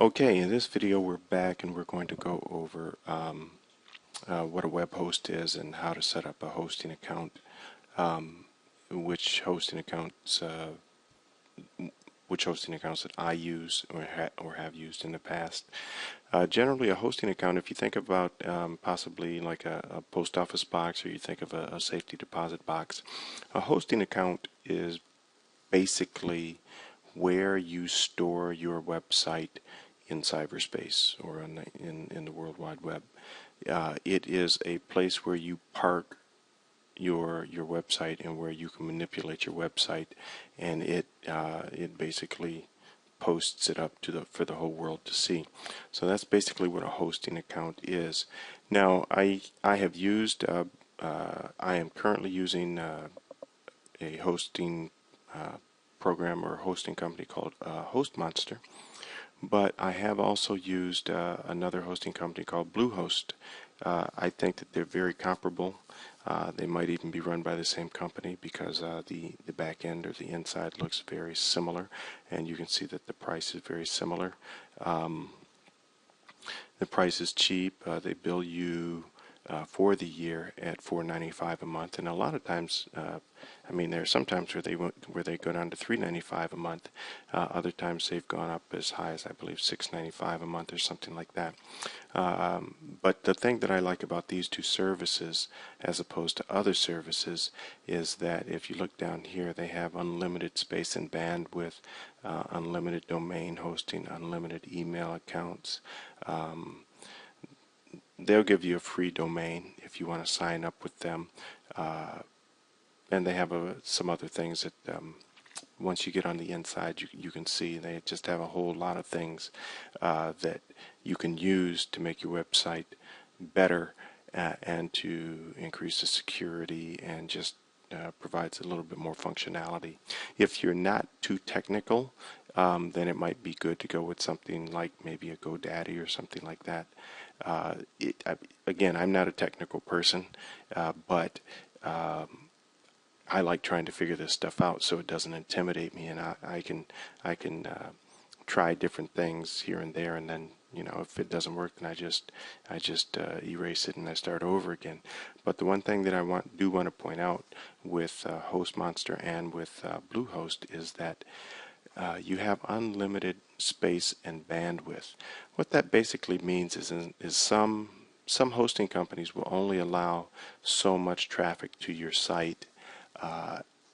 Okay, in this video we're back and we're going to go over what a web host is and how to set up a hosting account, which hosting accounts that I use or have used in the past. Generally, a hosting account, if you think about possibly like a post office box, or you think of a safety deposit box, a hosting account is basically where you store your website in cyberspace or in the World Wide Web. It is a place where you park your website and where you can manipulate your website, and it basically posts it up to for the whole world to see. So that's basically what a hosting account is. Now I have used I am currently using a hosting program or hosting company called Hostmonster, but I have also used another hosting company called Bluehost. I think that they're very comparable. They might even be run by the same company because the back end or the inside looks very similar, and you can see that the price is very similar. The price is cheap. They bill you for the year at $4.95 a month, and a lot of times, I mean, there are some times where they go down to $3.95 a month. Other times they've gone up as high as I believe $6.95 a month or something like that. But the thing that I like about these two services, as opposed to other services, is that if you look down here, they have unlimited space and bandwidth, unlimited domain hosting, unlimited email accounts. They'll give you a free domain if you want to sign up with them, and they have some other things that once you get on the inside you can see they just have a whole lot of things that you can use to make your website better and to increase the security and just provides a little bit more functionality. If you're not too technical, then it might be good to go with something like maybe a GoDaddy or something like that. Again, I'm not a technical person, but I like trying to figure this stuff out so it doesn't intimidate me, and I can try different things here and there, and then if it doesn't work, then I just erase it and I start over again. But the one thing that I do want to point out with Hostmonster and with Bluehost is that you have unlimited space and bandwidth. What that basically means is some hosting companies will only allow so much traffic to your site,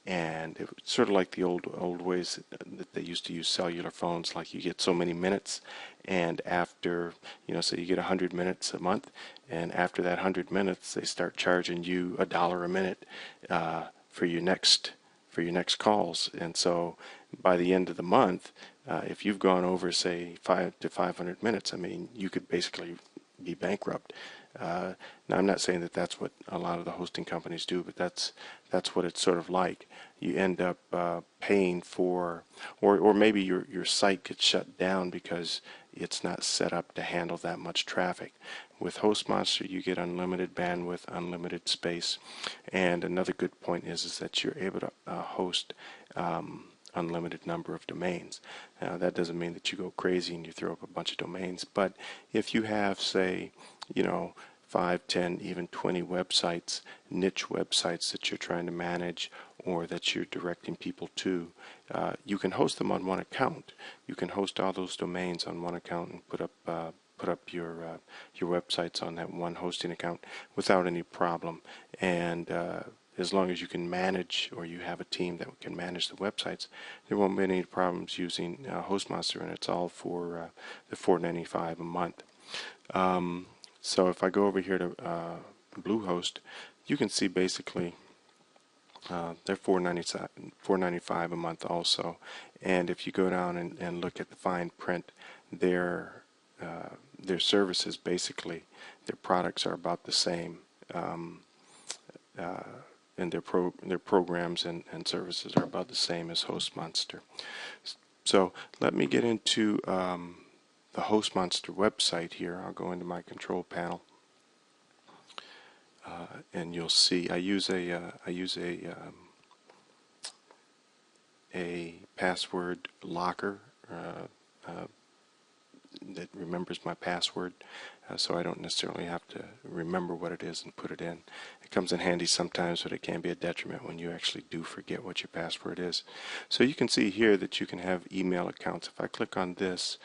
and it's sort of like the old ways that they used to use cellular phones. Like you get so many minutes, and after so you get 100 minutes a month, and after that 100 minutes, they start charging you $1 a minute for your next calls. And so by the end of the month, if you've gone over, say, 500 minutes, I mean, you could basically be bankrupt. Now, I'm not saying that that's what a lot of the hosting companies do, but that's what it's sort of like. You end up paying for, or maybe your site gets shut down because it's not set up to handle that much traffic. With Hostmonster, you get unlimited bandwidth, unlimited space, and another good point is that you're able to host unlimited number of domains. Now, that doesn't mean that you go crazy and you throw up a bunch of domains, but if you have, say, 5, 10, even 20 websites, niche websites that you're trying to manage or that you're directing people to, you can host them on one account. You can host all those domains on one account and put up your websites on that one hosting account without any problem. And as long as you can manage, or you have a team that can manage the websites, there won't be any problems using Hostmonster, and it's all for the $4.95 a month. So if I go over here to Bluehost, you can see basically they're $4.95 a month also. And if you go down and look at the fine print, their services, basically their products are about the same, and their programs and services are about the same as Hostmonster. So let me get into the Hostmonster website here. I'll go into my control panel, and you'll see I use a password locker. that remembers my password, so I don't necessarily have to remember what it is and put it in. It comes in handy sometimes, but it can be a detriment when you actually do forget what your password is. So you can see here that you can have email accounts. If I click on this,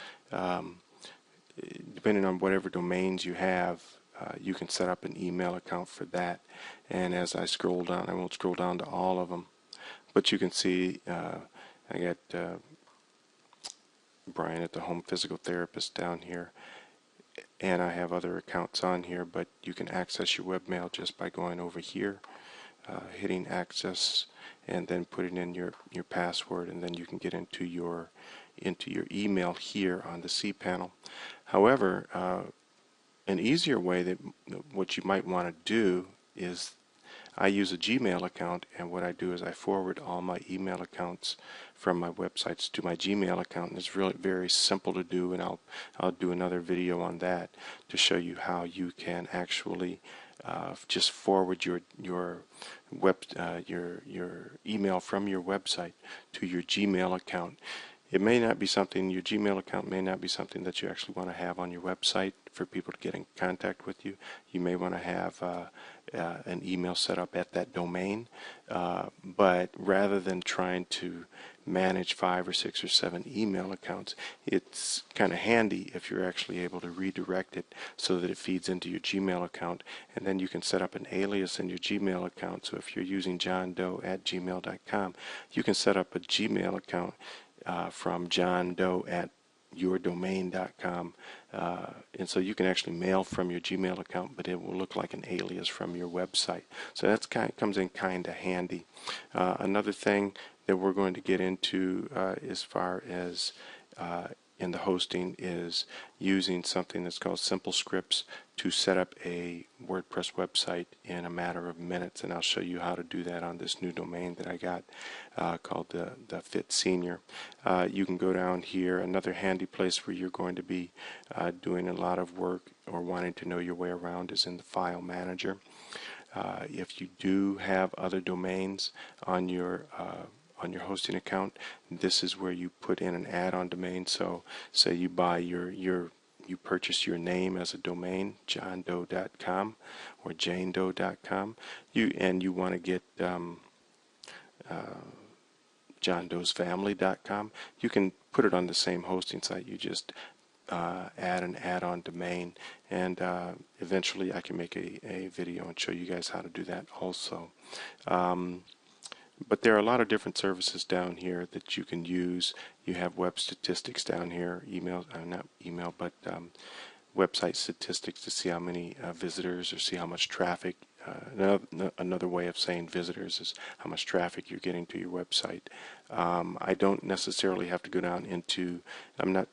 depending on whatever domains you have, you can set up an email account for that. And as I scroll down, I won't scroll down to all of them, but you can see I got Brian at the Home Physical Therapist down here, and I have other accounts on here, but you can access your webmail just by going over here, hitting access, and then putting in your password, and then you can get into your email here on the cPanel. However, an easier way that what you might want to do is I use a Gmail account, and what I do is I forward all my email accounts from my websites to my Gmail account, and it's really very simple to do, and I'll do another video on that to show you how you can actually just forward your email from your website to your Gmail account. It may not be something, your Gmail account may not be something that you actually want to have on your website for people to get in contact with you. You may want to have an email set up at that domain, but rather than trying to manage 5 or 6 or 7 email accounts, it's kind of handy if you're actually able to redirect it so that it feeds into your Gmail account, and then you can set up an alias in your Gmail account. So if you're using johndoe@gmail.com, you can set up a Gmail account from johndoe@yourdomain.com, and so you can actually mail from your Gmail account, but it will look like an alias from your website. So that's comes in kind of handy. Another thing that we're going to get into as far as in the hosting is using something that's called Simple Scripts to set up a WordPress website in a matter of minutes, and I'll show you how to do that on this new domain that I got called the Fit Senior. You can go down here. Another handy place where you're going to be doing a lot of work or wanting to know your way around is in the File Manager. If you do have other domains on your hosting account, this is where you put in an add-on domain. So say you buy you purchase your name as a domain, johndoe.com or janedoe.com, and you want to get johndoesfamily.com, you can put it on the same hosting site. You just add an add-on domain, and eventually I can make a video and show you guys how to do that also. But there are a lot of different services down here that you can use. You have web statistics down here, website statistics to see how many visitors or see how much traffic. Another way of saying visitors is how much traffic you're getting to your website. I don't necessarily have to go down into, I'm not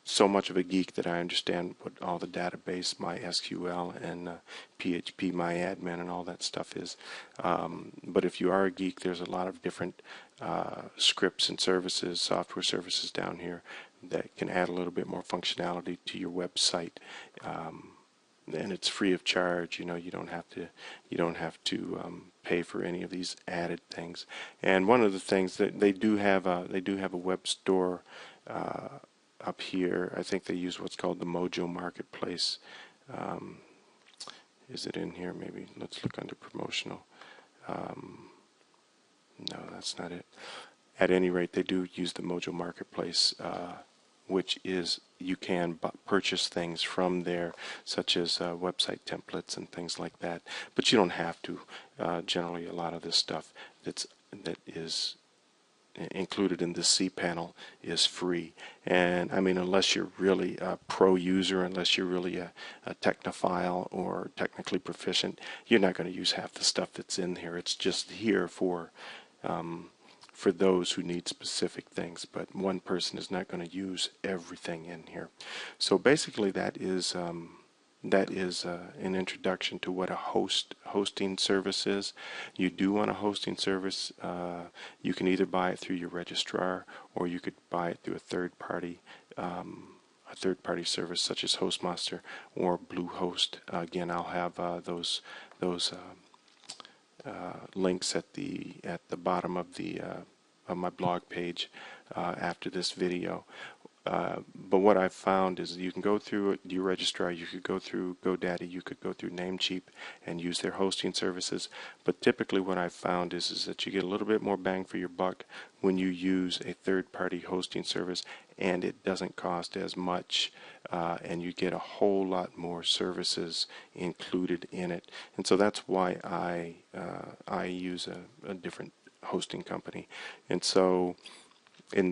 so much of a geek that I understand what all the database, MySQL and PHP, MyAdmin, and all that stuff is. But if you are a geek, there's a lot of different scripts and services, software services down here that can add a little bit more functionality to your website. And it's free of charge. You don't have to pay for any of these added things. And one of the things that they do have a web store up here. I think they use what's called the Mojo Marketplace. Is it in here? Maybe let's look under promotional. No, that's not it. At any rate, they do use the Mojo Marketplace, which is you can purchase things from there, such as website templates and things like that. But you don't have to. Generally, a lot of this stuff that is included in this cPanel is free, and I mean, unless you're really a pro user, unless you're really a technophile or technically proficient, you're not going to use half the stuff that's in here. It's just here for those who need specific things, but one person is not going to use everything in here. So basically that is an introduction to what a hosting service is. You do want a hosting service. You can either buy it through your registrar, or you could buy it through a third-party service such as Hostmonster or Bluehost. Again, I'll have those links at the bottom of my blog page after this video. But what I've found is you can go through your registrar, you could go through GoDaddy, you could go through Namecheap and use their hosting services. But typically what I've found is that you get a little bit more bang for your buck when you use a third-party hosting service, and it doesn't cost as much, and you get a whole lot more services included in it. And so that's why I use a different hosting company. And so in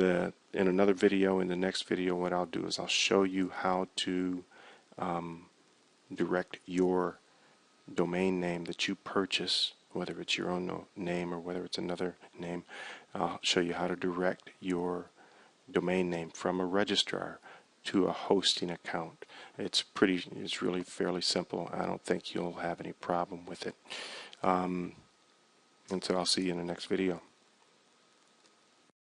another video, in the next video, what I'll do is I'll show you how to direct your domain name that you purchase, whether it's your own name or whether it's another name. I'll show you how to direct your domain name from a registrar to a hosting account. It's really fairly simple. I don't think you'll have any problem with it. And so I'll see you in the next video.